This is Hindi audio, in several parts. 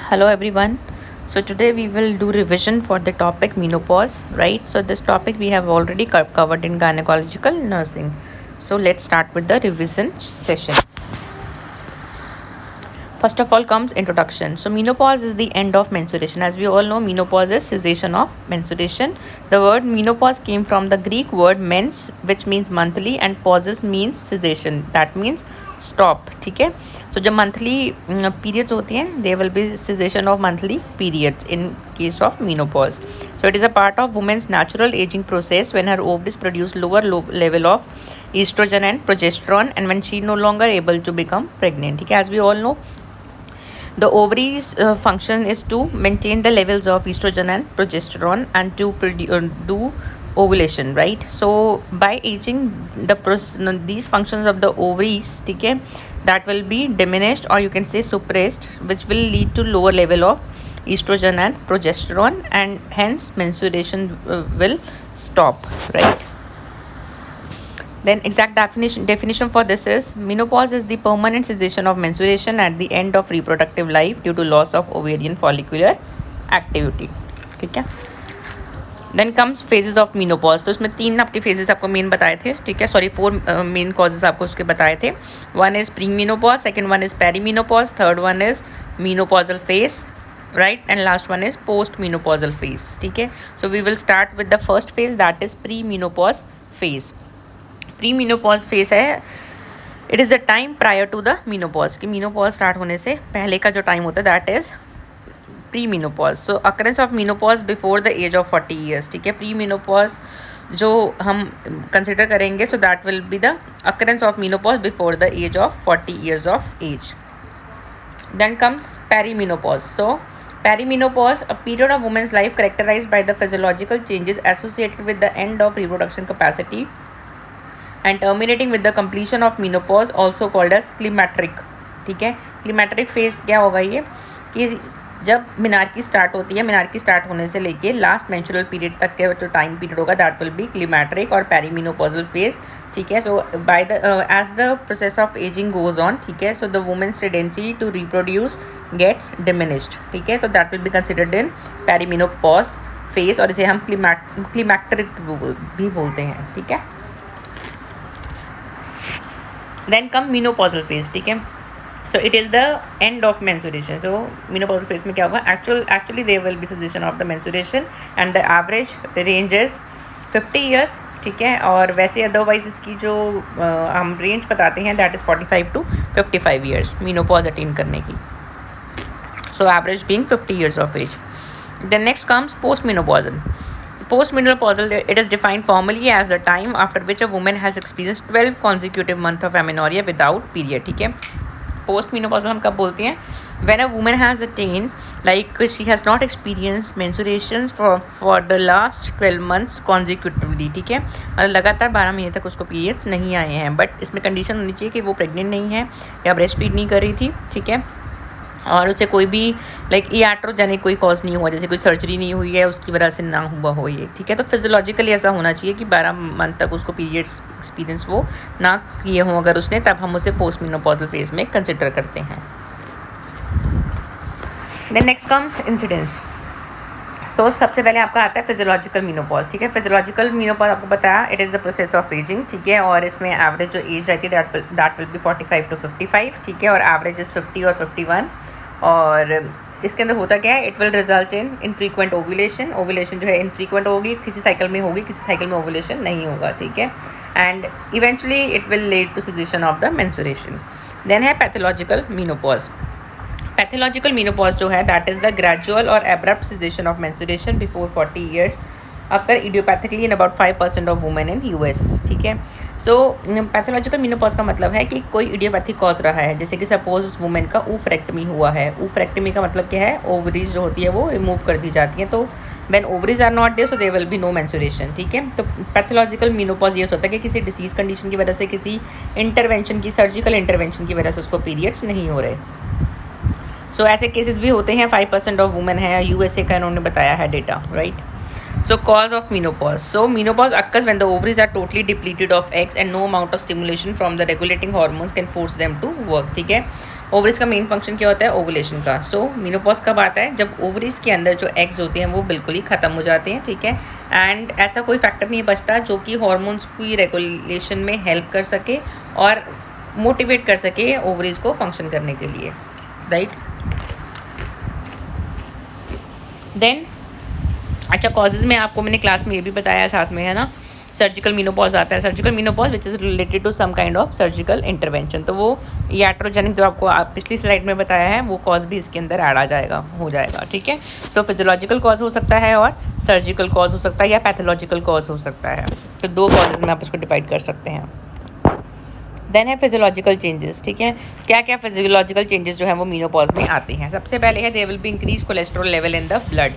Hello everyone. So today we will do revision for the topic menopause, right? So this topic we have already covered in gynecological nursing. So let's start with the revision session. First of all comes introduction. So menopause is the end of menstruation. As we all know, menopause is cessation of menstruation. The word menopause came from the Greek word mens, which means monthly, and pauses means cessation. That means stop. ठीक है. So जब monthly periods होती हैं, there will be cessation of monthly periods in case of menopause. So it is a part of woman's natural aging process when her ovaries produce lower level of estrogen and progesterone, and when she no longer able to become pregnant. ठीक है. As we all know, the ovaries function is to maintain the levels of estrogen and progesterone and to do ovulation, right? So by aging, these functions of the ovaries, okay, that will be diminished, or you can say suppressed, which will lead to lower level of estrogen and progesterone, and hence menstruation will stop, right? Then exact definition for this is menopause is the permanent cessation of menstruation at the end of reproductive life due to loss of ovarian follicular activity. ठीक है. Then comes phases of menopause. तो उसमें 3 आपके phases आपको मेन बताए थे, ठीक है. सॉरी 4 मेन causes आपको उसके बताए थे. One is premenopause, second one is perimenopause, third one is menopausal phase, right, and last one is postmenopausal phase. ठीक है. So we will start with the first phase, that is premenopause phase. Premenopause phase है, it is the time prior to the menopause. कि मेनोपॉज स्टार्ट होने से पहले का जो टाइम होता है that is premenopause. So occurrence of menopause before the age of 40 years. ठीक है. प्री-मेनोपॉज जो हम कंसिडर करेंगे, so that will be the occurrence of menopause before the age of 40 years of age. Then comes perimenopause. So perimenopause, a period of woman's life characterized by the physiological changes associated with the end of reproduction capacity and terminating with the completion of menopause, also called as climacteric. ठीक है. क्लिमैट्रिक फेज क्या होगा ये, कि जब मिनार्की स्टार्ट होती है, मिनार्की स्टार्ट होने से लेके लास्ट मेंस्ट्रुअल पीरियड तक के जो टाइम पीरियड होगा दैट विल बी क्लिमैट्रिक और पेरीमेनोपॉजल फेज. ठीक है. So by the age the process of ageing goes on, ठीक है, so the women's tendency to reproduce gets diminished. ठीक है. तो that will be considered in perimenopause phase, और इसे हम क्लिमैक्टरिक भी बोलते हैं. ठीक है. Then come menopausal phase. ठीक है. So it is the end of menstruation. So menopausal phase में क्या होगा, actually there will be cessation of the menstruation and the average range is 50 years. ठीक है. और वैसे अदरवाइज इसकी जो हम रेंज बताते हैं that is 45 to 55 years menopause attain करने की. So average being 50 years of age. Then next comes postmenopausal. Postmenopausal, it is defined formally as the time after which a woman has experienced 12 consecutive months of amenorrhea without period. ठीक है. Postmenopausal हम कब बोलते हैं, when a woman has attained, like she has not experienced menstruations for the last 12 months consecutively. ठीक है. और लगातार 12 महीने तक उसको पीरियड्स नहीं आए हैं, बट इसमें कंडीशन होनी चाहिए कि वो प्रेग्नेंट नहीं है या ब्रेस्ट फीड नहीं कर रही थी. ठीक है. और उसे कोई भी iatrogenic कोई कॉज नहीं हुआ, जैसे कोई सर्जरी नहीं हुई है उसकी वजह से ना हुआ हो ये. ठीक है. तो फिजियोलॉजिकली ऐसा होना चाहिए कि 12 मंथ तक उसको पीरियड्स एक्सपीरियंस वो ना किए हों अगर उसने, तब हम उसे पोस्ट मेनोपॉजल फेज में कंसिडर करते हैं. Then next comes incidence. So सबसे पहले आपका आता है फिजियोलॉजिकल मेनोपॉज. ठीक है. फिजियोलॉजिकल मेनोपॉज आपको बताया it is the process of ageing. ठीक है. और इसमें एवरेज जो एज रहती है दैट विल बी 45 to 55. ठीक है. और एवरेज इज़ 50 और 51. और इसके अंदर होता क्या है, it will result in infrequent ovulation. Ovulation जो है इनफ्रीक्वेंट होगी, किसी साइकिल में होगी, किसी साइकिल में ओव्यूलेशन नहीं होगा. ठीक है. And eventually it will lead to cessation of the menstruation. Then है पैथोलॉजिकल मेनोपॉज. पैथोलॉजिकल मेनोपॉज जो है दैट इज़ द ग्रेजुअल और abrupt cessation of menstruation before 40 years occur idiopathically in about 5% of women in US. ठीक है. सो पैथोलॉजिकल मेनोपॉज का मतलब है कि कोई इडियोपैथिक कॉज रहा है, जैसे कि सपोज उस वुमेन का ऊफरेक्टमी हुआ है. ऊफरेक्टमी का मतलब क्या है, ओवरीज जो होती है वो रिमूव कर दी जाती हैं. तो when ovaries are not there so there will be no menstruation. ठीक है. तो पैथोलॉजिकल मेनोपॉज ये होता है कि किसी डिसीज़ कंडीशन की वजह से, किसी इंटरवेंशन की, सर्जिकल इंटरवेंशन की वजह से उसको पीरियड्स नहीं हो रहे. सो ऐसे केसेस भी होते हैं. 5% ऑफ वुमेन है, USA का इन्होंने बताया है data, right. So cause of menopause. So menopause occurs when the ovaries are totally depleted of eggs and no amount of stimulation from the regulating hormones can force them to work. ठीक है. ओवरीज का मेन फंक्शन क्या होता है? ओवुलेशन का। सो मीनोपॉज कब आता है? जब ओवरीज के अंदर जो एग्स होते हैं वो बिल्कुल ही ख़त्म हो जाते हैं, ठीक है। एंड ऐसा कोई फैक्टर नहीं बचता जो कि हार्मोन्स की रेगुलेशन में हेल्प कर सके और मोटिवेट कर सके ओवरीज को फंक्शन करने के लिए, राइट। देन अच्छा, कॉजेज़ में आपको मैंने क्लास में ये भी बताया साथ में, है ना, सर्जिकल मीनोपॉज आता है। Surgical menopause which is related to some kind of surgical intervention. तो वो याट्रोजेनिक जो आपको पिछली स्लाइड में बताया है वो कॉज भी इसके अंदर ऐड हो जाएगा, ठीक है। सो फिजियोलॉजिकल कॉज हो सकता है और सर्जिकल कॉज हो सकता है या पैथोलॉजिकल कॉज हो सकता है। तो 2 कॉजेज में आप इसको डिवाइड कर सकते हैं। देन है फिजियोलॉजिकल चेंजेस, ठीक है। क्या क्या फिजियोलॉजिकल चेंजेस जो है वो मीनोपॉज में आते हैं? सबसे पहले है, they will be increase cholesterol level in the blood.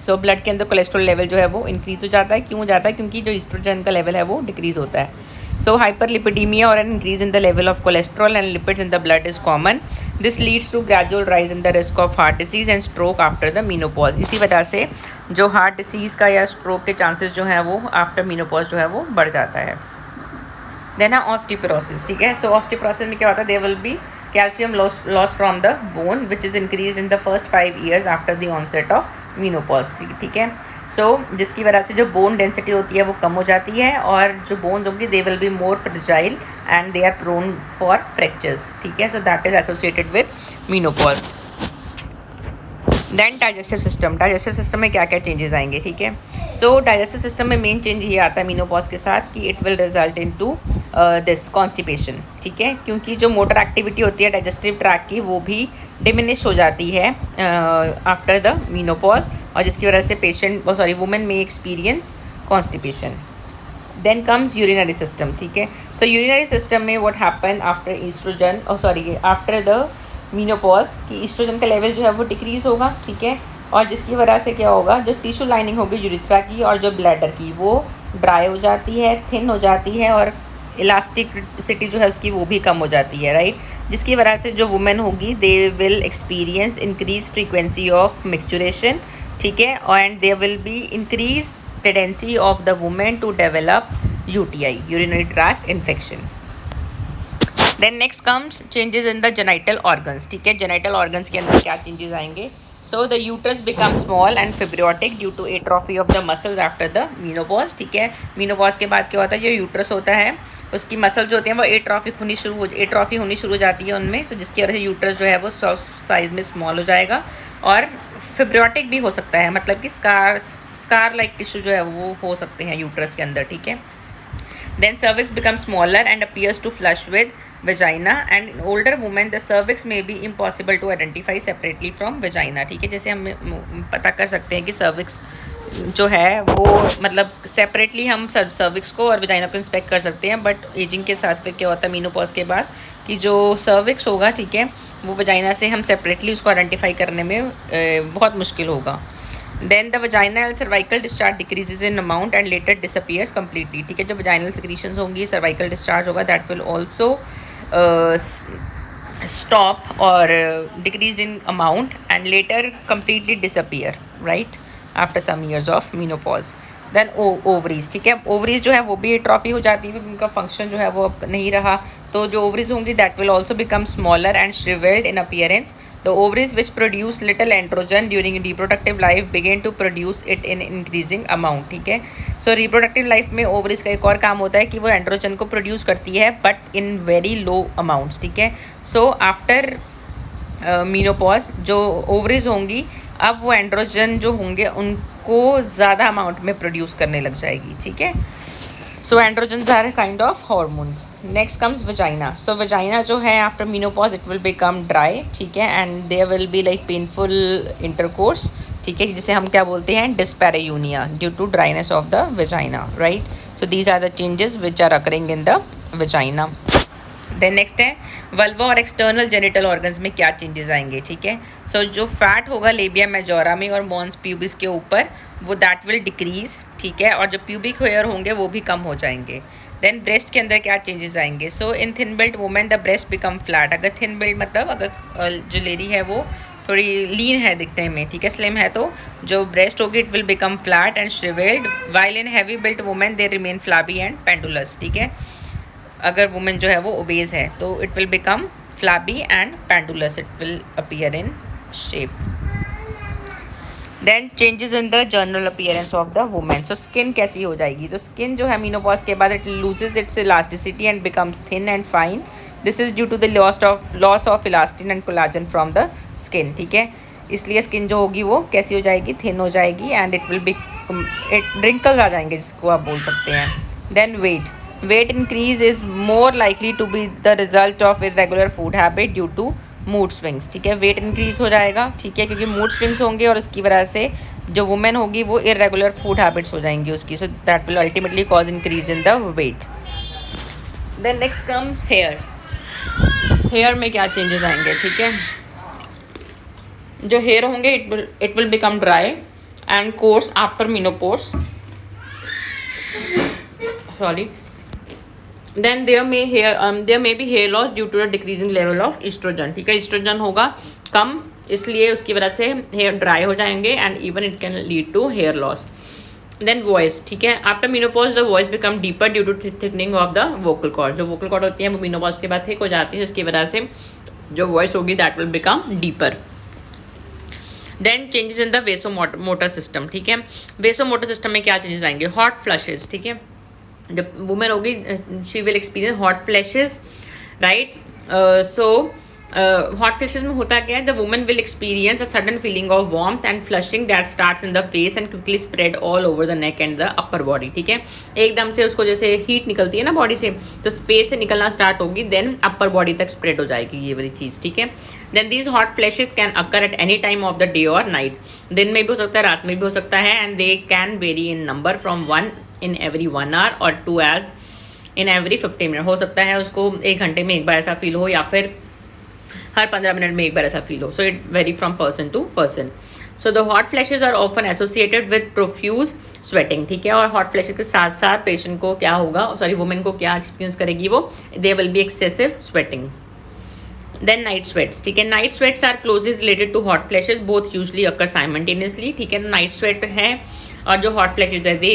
So blood के अंदर कोलेस्ट्रॉल लेवल जो है वो इंक्रीज हो जाता है। क्यों हो जाता है? क्योंकि जो ईस्ट्रोजन का लेवल है वो डिक्रीज होता है। सो हाइपरलिपिडीमिया और an increase in the level of cholesterol and lipids in the blood is common. This leads to gradual rise in the risk of heart disease and stroke after the menopause. इसी वजह से जो हार्ट डिसीज़ का या स्ट्रोक के चांसेस जो है वो आफ्टर मीनोपॉज जो है वो बढ़ जाता है। देन है ऑस्टियोपोरोसिस, ठीक है। सो ऑस्टियोपोरोसिस में क्या होता है? They will be calcium loss from the bone which is increase in the first 5 years after the onset of menopause, ठीक है। सो जिसकी वजह से जो बोन डेंसिटी होती है वो कम हो जाती है और जो बोन्स होंगी they will be more fragile and they are prone for fractures, ठीक है। So that is associated with menopause. Then digestive system में क्या क्या चेंजेस आएंगे, ठीक है। सो डाइजेस्टिव सिस्टम में मेन चेंज ये आता है मीनोपॉज के साथ कि it will result into this constipation, ठीक है। क्योंकि जो मोटर एक्टिविटी होती है डाइजेस्टिव ट्रैक की वो भी डिमिनिश हो जाती है आफ्टर द मीनोपॉज और जिसकी वजह से वुमेन में experience constipation. Then comes urinary system, ठीक है। सो यूरिनरी सिस्टम में what happen after after the menopause कि ईस्ट्रोजन का लेवल जो है वो डिक्रीज होगा, ठीक है। और जिसकी वजह से क्या होगा? जो टिश्यू लाइनिंग होगी यूरिथ्रा की और जो ब्लैडर की वो ड्राई हो जाती है, थिन हो जाती है और इलास्टिसिटी जो है उसकी वो भी कम हो जाती है, राइट। जिसकी वजह से जो वुमेन होगी they will experience increase frequency of micturition, ठीक है। And they will be increase tendency of the women to develop UTI, urinary tract infection. Then next comes changes in the genital organs, ठीक है। जेनाइटल ऑर्गन्स के अंदर क्या चेंजेस आएंगे? So the uterus become small and fibrotic due to atrophy of the muscles after the menopause, ठीक है। मीनोपॉज के बाद क्या होता है? जो यूट्रस होता है उसकी मसल जो होती है वो एट्रोफी होनी शुरू हो जाती है उनमें, तो जिसकी वजह से यूट्रस जो है वो साइज में स्मॉल हो जाएगा और फिब्रियोटिक भी हो सकता है, मतलब कि स्कार लाइक टिश्यू जो है वो हो सकते हैं यूट्रस के अंदर, ठीक है। Then cervix becomes smaller and appears to flush with vagina, and in older women the cervix may be impossible to identify separately from vagina, ठीक है। जैसे हम पता कर सकते हैं कि cervix जो है वो मतलब सेपरेटली हम सर्विक्स को और वजाइना को इंस्पेक्ट कर सकते हैं, बट एजिंग के साथ फिर क्या होता है मीनोपॉज के बाद कि जो सर्विक्स होगा, ठीक है, वो वजाइना से हम सेपरेटली उसको आइडेंटिफाई करने में बहुत मुश्किल होगा। Then the vaginal cervical discharge decreases in amount and later disappears completely, ठीक है। जो वजाइनल सिक्रीशंस होंगी, सर्वाइकल डिस्चार्ज होगा, that will also stop or decreased in amount and later completely disappear, right, after some years of menopause. Then ovaries, ठीक है। ovaries जो है वो भी एट्रोफी हो जाती है क्योंकि उनका फंक्शन जो है वो अब नहीं रहा, तो जो ovaries होंगी that will also become smaller and shriveled in appearance. The ovaries which produce little androgen during reproductive life begin to produce it in increasing amount, ठीक है। सो रिप्रोडक्टिव लाइफ में ओवरीज का एक और काम होता है कि वो एंड्रोजन को प्रोड्यूस करती है but in very low amounts, ठीक है। सो आफ्टर मीनोपॉज जो ओवरीज होंगी अब वो एंड्रोजन जो होंगे उनको ज़्यादा अमाउंट में प्रोड्यूस करने लग जाएगी, ठीक है। So androgens are kind of hormones. Next comes vagina. So vagina जो है after menopause it will become dry, ठीक है, and there will be like painful intercourse, ठीक है, जिसे हम क्या बोलते हैं dyspareunia due to dryness of the vagina, right. So these are the changes which are occurring in the vagina. Then next है वल्वा और एक्सटर्नल जेनिटल ऑर्गन्स में क्या चेंजेस आएंगे, ठीक है। सो जो फैट होगा लेबिया मेजोरा में और मॉन्स प्यूबिस के ऊपर वो दैट विल डिक्रीज, ठीक है, और जो प्यूबिक हेयर होंगे वो भी कम हो जाएंगे। देन ब्रेस्ट के अंदर क्या चेंजेस आएंगे? So in thin built women the breast become flat. अगर थिन बिल्ट मतलब अगर जो लेडी है वो थोड़ी लीन है दिखने में, ठीक है, स्लिम है, तो जो ब्रेस्ट होगी it will become flat and shrivelled, while in heavy built women they remain flabby and pendulous, ठीक है। अगर वुमेन जो है वो ओबेज है तो it will become flabby and pendulous it will appear in shape. Then changes in the general appearance of the woman. So skin कैसी हो जाएगी? तो skin जो है menopause के बाद it loses its elasticity and becomes thin and fine. This is due to the loss of elastin and collagen from the skin. ठीक है, इसलिए स्किन जो होगी वो कैसी हो जाएगी? थिन हो जाएगी and it will be wrinkles आ जाएंगे जिसको आप बोल सकते हैं. Then weight increase is more likely to be the result of irregular food habit due to mood swings. ठीक है, वेट इंक्रीज हो जाएगा. ठीक है, क्योंकि मूड स्विंग्स होंगे और उसकी वजह से जो वुमेन होगी वो इरेगुलर फूड हैबिट्स हो जाएंगी उसकी. So that will ultimately cause increase in the weight. Then next comes hair. Hair में क्या चेंजेस आएंगे? ठीक है, जो हेयर होंगे it will become dry and coarse after menopause. Sorry. Then there may be hair loss due to the decreasing level of oestrogen. ठीक है, एस्ट्रोजन होगा कम, इसलिए उसकी वजह से हेयर ड्राई हो जाएंगे and even it can lead to hair loss. Then voice. ठीक है, after menopause the voice become deeper due to thickening of the vocal cord. जो वोकल कॉर्ड होती है वो मेनोपॉज के बाद थिक हो जाती है, इसकी वजह से जो वॉइस होगी that will become deeper. Then changes in the vasomotor system. ठीक है, वेसोमोटर सिस्टम में क्या चेंजेस आएंगे? Hot flushes. ठीक है, जब वुमेन होगी she will experience hot flashes, right. So hot flashes में होता क्या है? The women will experience a sudden feeling of warmth and flushing that starts in the face and quickly spread all over the neck and the upper body. ठीक है, एकदम से उसको जैसे हीट निकलती है ना बॉडी से, तो स्पेस से निकलना स्टार्ट होगी, देन अपर बॉडी तक स्प्रेड हो जाएगी ये वाली चीज़. ठीक है, then these hot flashes can occur at any time of the day और नाइट. दिन में भी हो सकता है, रात में भी हो सकता है, and they can very in number from 1 in every 1 hour और 2 as in every 15 minutes. हो सकता है उसको 1 घंटे में एक बार ऐसा फील हो या फिर हर 15 मिनट में एक बार ऐसा फील हो. So it vary from person to person. So the hot flashes are often associated with profuse sweating. ठीक है, और हॉट फ्लैशेज के साथ साथ पेशेंट को क्या होगा, सॉरी वुमेन को क्या एक्सपीरियंस करेगी वो? They will be excessive sweating. Then night sweats. ठीक है, night sweats are closely related to hot flashes, both usually occur simultaneously. ठीक है, नाइट स्वेट है और जो हॉट फ्लैशेज है दे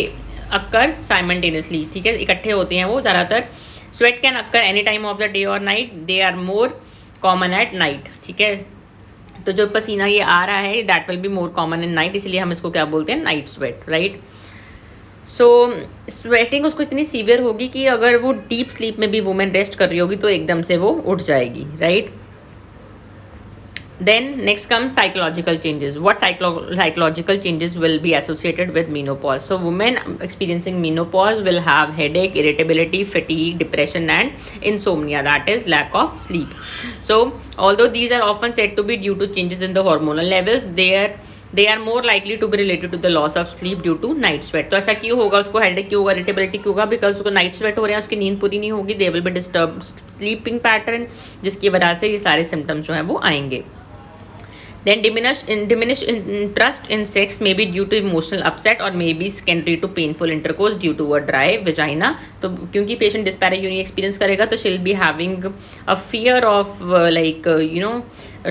अक्कर साइमल्टेनियसली. ठीक है, इकट्ठे होते हैं वो ज़्यादातर. Sweat can occur any time of the day और night. They are more common at night. ठीक है, तो जो पसीना ये आ रहा है that will be more common in night, इसलिए हम इसको क्या बोलते हैं? Night sweat, right. So sweating उसको इतनी सीवियर होगी कि अगर वो डीप स्लीप में भी वुमेन रेस्ट कर रही होगी तो एकदम से वो उठ जाएगी, right. Then next comes psychological changes. What psychological changes will be associated with menopause? So women experiencing menopause will have headache, irritability, fatigue, depression and insomnia, that is lack of sleep. So although these are often said to be due to changes in the hormonal levels, they are more likely to be related to the loss of sleep due to night sweat. तो ऐसा क्यों होगा? उसको हेडेक क्यों होगा, इरिटेबिलिटी क्यों होगा? बिकॉज उसको नाइट स्वेट हो रहे हैं, उसकी नींद पूरी नहीं होगी, they will be disturb sleeping pattern, जिसकी वजह से ये सारे सिम्टम्स जो हैं वो आएंगे. Then diminished interest in sex may be due to emotional upset or may be secondary to painful intercourse due to a dry vagina. तो क्योंकि patient dyspareunia experience करेगा तो she'll be having a fear of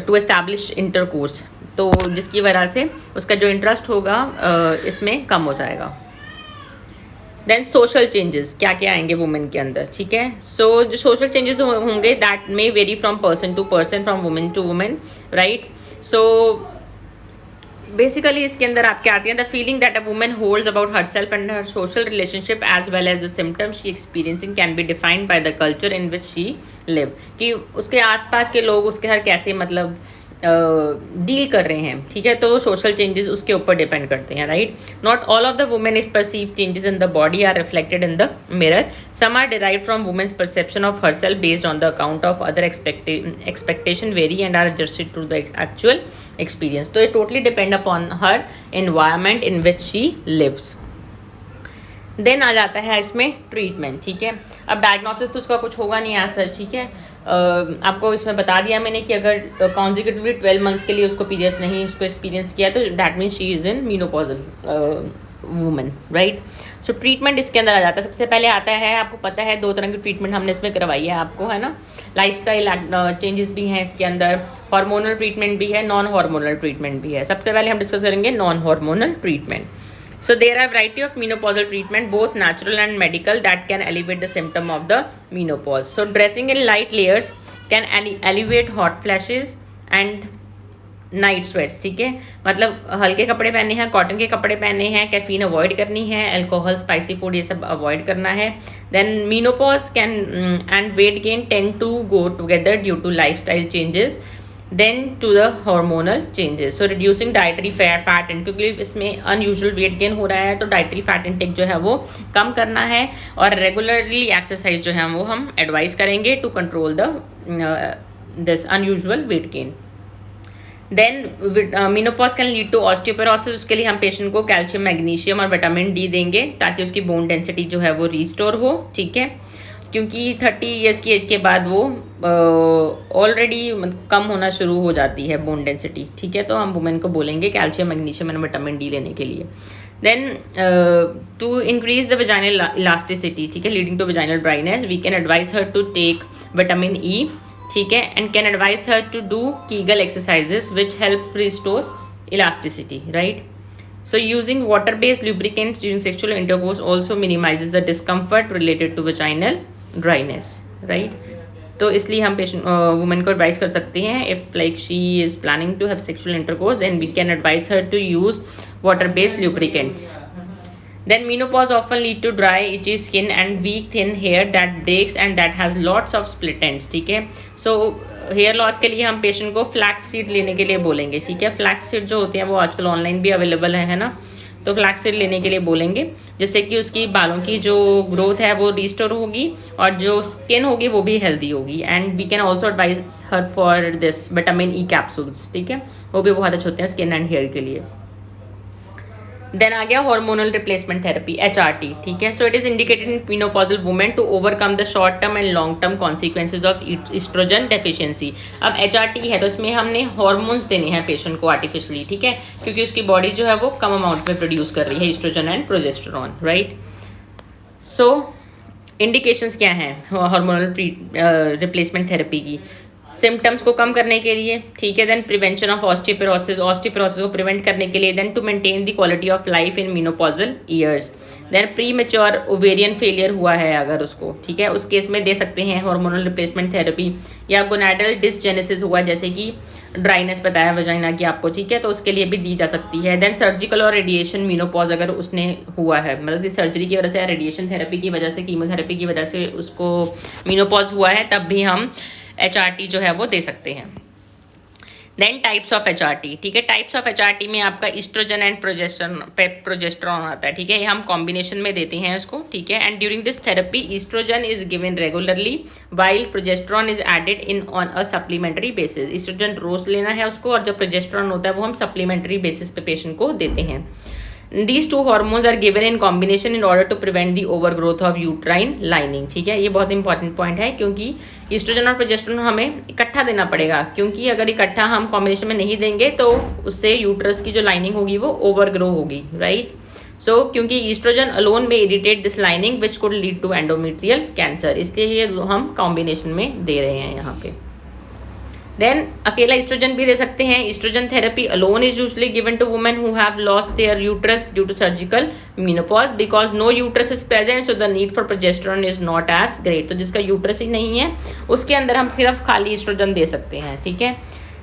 to establish intercourse. तो जिसकी वजह से उसका जो इंटरेस्ट होगा इसमें कम हो जाएगा. देन सोशल चेंजेस क्या क्या आएंगे वुमेन के अंदर? ठीक है, सो जो सोशल चेंजेस होंगे that may vary from person to person, from women to women, right. So basically इसके अंदर आप क्या आती हैं? The feeling that a women holds about herself and her social relationship as well as the symptoms she experiencing can be defined by the culture in which she live. कि उसके आसपास के लोग उसके साथ कैसे मतलब डील कर रहे हैं. ठीक है, तो सोशल चेंजेस उसके ऊपर डिपेंड करते हैं, right. Not all of the women is perceive changes in the body are reflected in the mirror. Some are derived from women's perception of herself based on the account of other expectation very and are adjusted to the actual experience. तो ये totally depend upon her environment in which she lives. Then आ जाता है इसमें ट्रीटमेंट. ठीक है, अब डायग्नोसिस तो उसका कुछ होगा नहीं आज सर. ठीक है, आपको इसमें बता दिया मैंने कि अगर कॉन्जिक्यूटिवली 12 मंथ्स के लिए उसको पीरियड्स नहीं उसको एक्सपीरियंस किया तो that means she is in menopausal woman, right. So treatment इसके अंदर आ जाता है. सबसे पहले आता है, आपको पता है 2 तरह की ट्रीटमेंट हमने इसमें करवाई है आपको, है ना. लाइफस्टाइल चेंजेस भी हैं इसके अंदर, हार्मोनल ट्रीटमेंट भी है, नॉन हार्मोनल ट्रीटमेंट भी है. सबसे पहले हम डिस्कस करेंगे non hormonal treatment. So there are variety of menopausal treatment, both natural and medical, that can alleviate the symptom of the menopause. So dressing in light layers can elevate hot flashes and night sweats, ठीक है, मतलब हल्के कपड़े पहने हैं, कॉटन के कपड़े पहने हैं, कैफीन अवॉइड करनी है, अल्कोहल, स्पाइसी फूड ये सब अवॉइड करना है. Then menopause can and weight gain tend to go together due to lifestyle changes than to the hormonal changes. So reducing dietary fat and, क्योंकि इसमें अनयूजुअल वेट गेन हो रहा है तो डाइटरी फैट इंटेक जो है वो कम करना है, और रेगुलरली एक्सरसाइज जो है वो हम एडवाइस करेंगे to control the this unusual weight gain. Then menopause can lead to osteoporosis. उसके लिए हम पेशेंट को कैल्शियम, मैग्नीशियम और विटामिन डी देंगे ताकि उसकी बोन डेंसिटी जो है वो रिस्टोर हो, ठीक है, क्योंकि 30 ईयर्स की एज के बाद वो ऑलरेडी कम होना शुरू हो जाती है बोन डेंसिटी, ठीक है. तो हम वुमेन को बोलेंगे calcium, magnesium and vitamin D लेने के लिए. Then to increase the vaginal elasticity, ठीक है, leading to vaginal dryness, we can advise her to take vitamin E, ठीक है, and can advise her to do Kegel exercises which help restore elasticity, right. So using water-based lubricants during sexual intercourse also minimizes the discomfort related to vaginal dryness, right? तो इसलिए हम पेशेंट वुमेन को एडवाइस कर सकते हैं, if like she is planning to have sexual intercourse then we can advise her to use water-based lubricants. Then menopause often lead to dry, itchy skin and weak thin hair that breaks and that has lots of split ends, ठीक है. So हेयर लॉस के लिए हम पेशेंट को फ्लैक्स सीड लेने के लिए बोलेंगे, ठीक है. फ्लैक्स सीड जो होती है वो आजकल ऑनलाइन भी अवेलेबल है ना, तो फ्लैक्स सीड लेने के लिए बोलेंगे, जिससे कि उसकी बालों की जो ग्रोथ है वो रिस्टोर होगी और जो स्किन होगी वो भी हेल्दी होगी. And we can also advise her for this vitamin E capsules, ठीक है, वो भी बहुत अच्छे होते हैं स्किन एंड हेयर के लिए. देन आ गया हार्मोनल रिप्लेसमेंट थेरेपी, HRT, ठीक है. So it is indicated in menopausal women to overcome the short term and long term consequences of estrogen deficiency. अब HRT है तो इसमें हमने हॉर्मोन्स देने हैं पेशेंट को आर्टिफिशियली, ठीक है, क्योंकि उसकी बॉडी जो है वो कम अमाउंट में प्रोड्यूस कर रही है estrogen and progesterone, right. So indications क्या हैं हार्मोनल रिप्लेसमेंट थेरेपी की? सिम्टम्स को कम करने के लिए, ठीक है. देन प्रिवेंशन ऑफ ऑस्टियोपोरोसिस को प्रिवेंट करने के लिए. Then to maintain the quality of life in menopausal years. Then premature ovarian failure हुआ है अगर उसको, ठीक है, उस केस में दे सकते हैं हार्मोनल रिप्लेसमेंट थेरेपी. या गोनाडल डिसजेनेसिस हुआ, जैसे कि ड्राइनेस बताया वजाइना की आपको, ठीक है, तो उसके लिए भी दी जा सकती है. देन सर्जिकल और रेडिएशन मेनोपॉज अगर उसने हुआ है, मतलब कि सर्जरी की वजह से या रेडिएशन थेरेपी की वजह से, कीमोथेरेपी की वजह से उसको मेनोपॉज हुआ है, तब भी हम HRT जो है वो दे सकते हैं. देन टाइप्स ऑफ HRT, ठीक है. टाइप्स ऑफ HRT में आपका ईस्ट्रोजन एंड प्रोजेस्टेरॉन आता है, ठीक है, ये हम कॉम्बिनेशन में देते हैं उसको, ठीक है. And during this therapy estrogen is given regularly while progesterone is added in on a supplementary basis. Estrogen रोज लेना है उसको, और जो प्रोजेस्टेरॉन होता है वो हम सप्लीमेंट्री बेसिस पे पेशेंट को देते हैं. These two hormones are given in combination in order to prevent the overgrowth of uterine lining, ठीक है. ये बहुत इंपॉर्टेंट पॉइंट है, क्योंकि ईस्ट्रोजन और प्रोजेस्टेरॉन हमें इकट्ठा देना पड़ेगा, क्योंकि अगर इकट्ठा हम कॉम्बिनेशन में नहीं देंगे तो उससे यूट्रस की जो लाइनिंग होगी वो ओवरग्रो होगी, राइट. सो क्योंकि estrogen alone may irritate this lining which could lead to endometrial cancer, इसलिए ये हम कॉम्बिनेशन में दे रहे हैं यहाँ पे. देन अकेला ईस्ट्रोजन भी दे सकते हैं. Estrogen therapy alone is usually given to women who have lost their uterus due to surgical menopause because no uterus is present, so the need for progesterone is not as great. तो जिसका यूट्रस ही नहीं है उसके अंदर हम सिर्फ खाली ईस्ट्रोजन दे सकते हैं, ठीक है.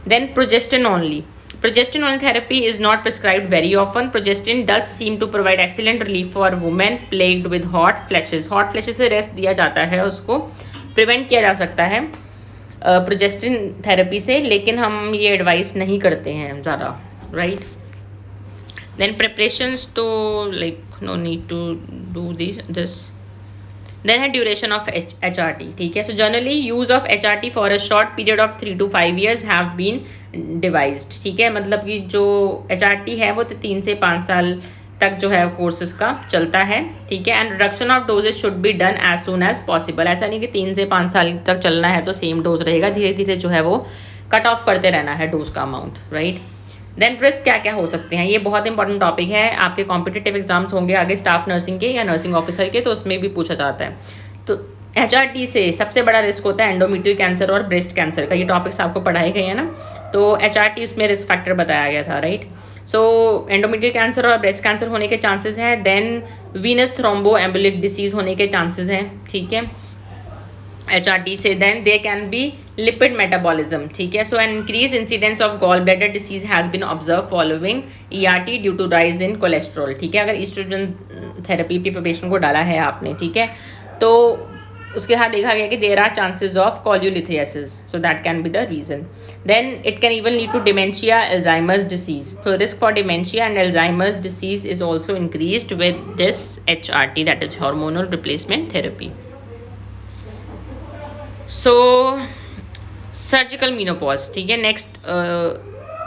Then progestin only. Progestin only therapy is not prescribed very often. Progestin does seem to provide excellent relief for women plagued with hot flashes. Hot flashes से रेस्ट दिया जाता है, उसको प्रिवेंट किया जा सकता है प्रोजेस्टिन थेरेपी से, लेकिन हम ये एडवाइस नहीं करते हैं ज़्यादा, राइट. देन प्रिपरेशंस तो like no need to do this. Then है ड्यूरेशन ऑफ HRT, ठीक है. So generally use of HRT for a short period of 3 to 5 years have been devised, ठीक है. मतलब कि जो HRT है वो तो 3 से 5 साल तक जो है कोर्स इसका चलता है, ठीक है. And reduction of dosages should be done as soon as possible. ऐसा नहीं कि 3 से 5 साल तक चलना है तो सेम डोज रहेगा, धीरे धीरे जो है वो कट ऑफ करते रहना है डोज का अमाउंट, राइट. देन रिस्क क्या क्या हो सकते हैं, ये बहुत इंपॉर्टेंट टॉपिक है. आपके कॉम्पिटिटिव एग्जाम्स होंगे आगे स्टाफ नर्सिंग के या नर्सिंग ऑफिसर के, तो उसमें भी पूछा जाता है. तो HRT से सबसे बड़ा रिस्क होता है एंडोमेट्रियल कैंसर और ब्रेस्ट कैंसर का. ये टॉपिक्स आपको पढ़ाए गए हैं ना, तो HRT उसमें रिस्क फैक्टर बताया गया था, राइट. सो एंडोमेट्रियल कैंसर और ब्रेस्ट कैंसर होने के चांसेस हैं. Then venous thromboembolic disease होने के चांसेस हैं, ठीक है. HRT से then there can be lipid metabolism, ठीक है. So an increased incidence of gallbladder disease has been observed following ERT due to rise in cholesterol, ठीक है. अगर estrogen therapy पे पेशेंट को डाला है आपने, ठीक है, तो उसके साथ देखा गया कि there are chances of cholelithiasis, so that can be the reason. Then it can even lead to dementia, Alzheimer's disease. So risk for dementia and Alzheimer's disease is also increased with this HRT, that is hormonal replacement therapy. So surgical menopause, ठीक है. नेक्स्ट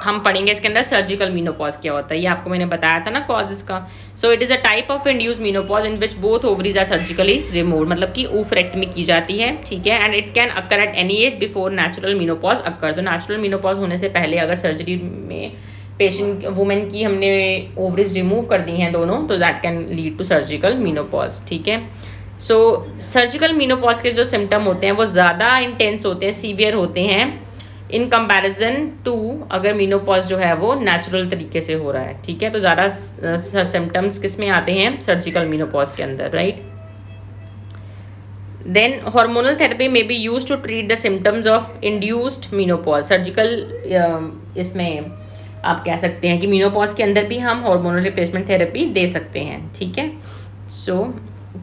हम पढ़ेंगे इसके अंदर सर्जिकल मीनोपॉज क्या होता है. ये आपको मैंने बताया था ना कॉज इसका. So it is a type of induce menopause in which both ovaries are surgically remove, मतलब कि ओवरेक्टमी की जाती है, ठीक है. And it can occur at any age before natural menopause occur. तो नेचुरल मीनोपॉज होने से पहले अगर सर्जरी में पेशेंट वुमेन की हमने ओवरीज रिमूव कर दी हैं दोनों, तो that can lead to surgical menopause, ठीक है. सो सर्जिकल मीनोपॉज के जो सिम्टम होते हैं वो ज़्यादा इंटेंस होते हैं, सीवियर होते हैं इन कंपैरिजन टू अगर मीनोपॉज जो है वो नेचुरल तरीके से हो रहा है, ठीक है. तो ज़्यादा सिम्टम्स किस में आते हैं, सर्जिकल मीनोपॉज के अंदर, राइट. देन हार्मोनल थेरेपी में be use to treat the symptoms of induced menopause. Surgical इसमें आप कह सकते हैं कि मीनोपॉज के अंदर भी हम हार्मोनल रिप्लेसमेंट थेरेपी दे सकते हैं, ठीक है. सो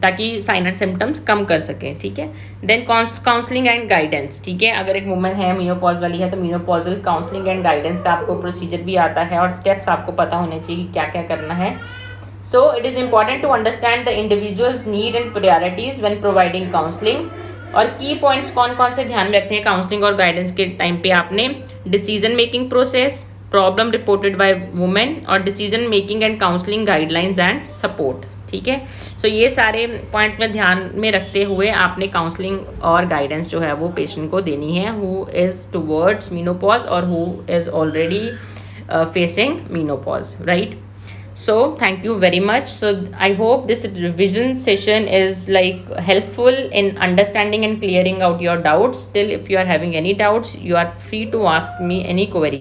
ताकि साइन एंड सिम्टम्स कम कर सकें, ठीक है. देन काउंसलिंग एंड गाइडेंस, ठीक है. अगर एक वुमन है मीनोपॉज वाली है तो मीनोपॉजल काउंसलिंग एंड गाइडेंस का आपको प्रोसीजर भी आता है और स्टेप्स आपको पता होने चाहिए क्या क्या करना है. So it is important to understand the individuals need and priorities when providing counselling. और की पॉइंट्स कौन कौन से ध्यान में रखने हैं काउंसलिंग और गाइडेंस के टाइम पे आपने. Decision making process, problem reported by women और decision making and counselling guidelines and support, ठीक है. सो ये सारे पॉइंट में ध्यान में रखते हुए आपने काउंसलिंग और गाइडेंस जो है वो पेशेंट को देनी है हु इज़ टुवर्ड्स मीनोपॉज और who is already facing menopause, right. So thank you very much. So I hope this revision session is like helpful in understanding and clearing out your doubts. Still, if you are having any doubts, you are free to ask me any query.